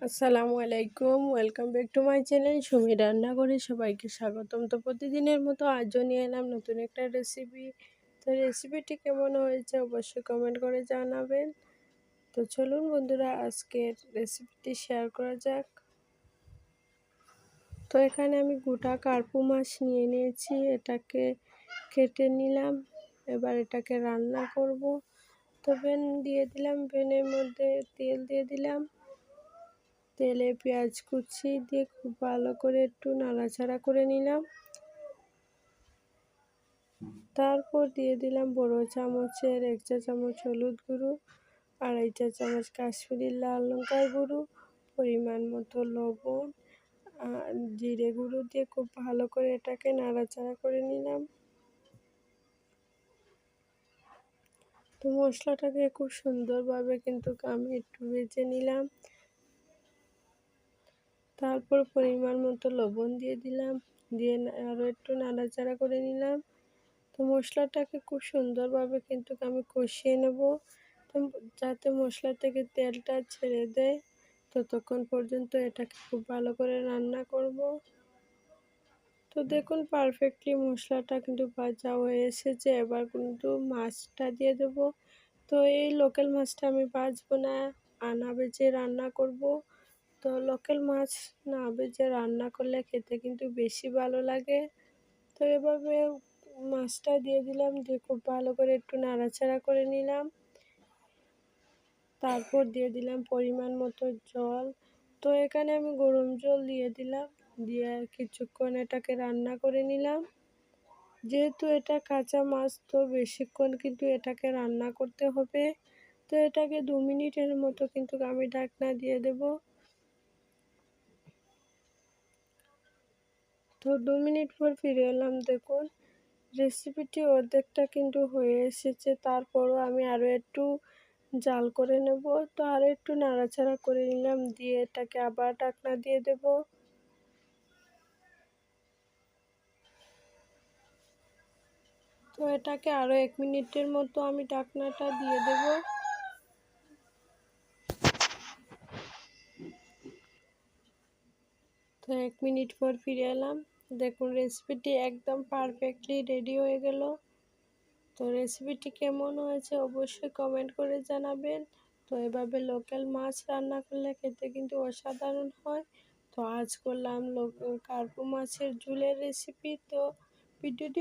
আসসালামু আলাইকুম, welcome back to my channel Sumi রান্নাঘরে সবাইকে স্বাগতম। তো প্রতিদিনের মতো আজও নিয়ে এলাম নতুন একটা রেসিপি। তো রেসিপিটি কেমন হয়েছে অবশ্যই কমেন্ট করে জানাবেন। তো চলুন বন্ধুরা, আজকের রেসিপিটি শেয়ার করা যাক। তো এখানে আমি গোটা কার্পু মাছ নিয়ে নিয়েছি, এটাকে কেটে নিলাম। এবার এটাকে রান্না করব। তো প্যান দিয়ে দিলাম, প্যানের মধ্যে তেল দিয়ে দিলাম। তেলে পেঁয়াজ কুচি দিয়ে খুব ভালো করে একটু নাড়াচাড়া করে নিলাম। তারপর দিয়ে দিলাম বড় চামচের 1 চা চামচ হলুদ গুঁড়ো, 2.5 চা চামচ কাশ্মীরি লাল লঙ্কার গুঁড়ো, পরিমাণ মতো লবণ আর জিরে গুঁড়ো দিয়ে খুব ভালো করে এটাকে নাড়াচাড়া করে নিলাম। তো মশলাটাকে খুব সুন্দরভাবে কিন্তু আমি একটু ভেজে নিলাম। তারপর পরিমাণ মতো লবণ দিয়ে দিলাম, দিয়ে আরও একটু নাড়াচাড়া করে নিলাম। তো মশলাটাকে খুব সুন্দরভাবে কিন্তু আমি কষিয়ে নেব, তো যাতে মশলা থেকে তেলটা ছেড়ে দেয় ততক্ষণ পর্যন্ত এটাকে খুব ভালো করে রান্না করব। তো দেখুন পারফেক্টলি মশলাটা কিন্তু ভাজা হয়ে এসেছে। এবার কিন্তু মাছটা দিয়ে দেব। তো এই লোকাল মাছটা আমি ভাজবো না, আনা ভেজে রান্না করব। তো লোকাল মাছ না ভেজে রান্না করলে খেতে কিন্তু বেশি ভালো লাগে। তো এভাবে মাছটা দিয়ে দিলাম, দিয়ে খুব ভালো করে একটু নাড়াচাড়া করে নিলাম। তারপর দিয়ে দিলাম পরিমাণ মতো জল। তো এখানে আমি গরম জল দিয়ে দিলাম, দিয়ে কিছুক্ষণ এটাকে রান্না করে নিলাম। যেহেতু এটা কাঁচা মাছ, তো বেশিক্ষণ কিন্তু এটাকে রান্না করতে হবে। তো এটাকে 2 মিনিটের মতো কিন্তু আমি ঢাকনা দিয়ে দেব। তো 2 মিনিট পর ফিরে এলাম, দেখুন রেসিপিটি অর্ধেকটা কিন্তু হয়ে এসেছে। তারপরও আমি আরও একটু জাল করে নেব। তো আরও একটু নাড়াচাড়া করে নিলাম, দিয়ে এটাকে আবার ঢাকনা দিয়ে দেব। তো এটাকে আরও 1 মিনিটের মতো আমি ঢাকনাটা দিয়ে দেব। তো 1 মিনিট পর ফিরে এলাম, দেখুন রেসিপিটি একদম পারফেক্টলি রেডি হয়ে গেল। তো রেসিপিটি কেমন হয়েছে অবশ্যই কমেন্ট করে জানাবেন। তো এভাবে লোকাল মাছ রান্না করলে খেতে কিন্তু অসাধারণ হয়। তো আজ করলাম কার্পু মাছের ঝোলের রেসিপি। তো ভিডিওটি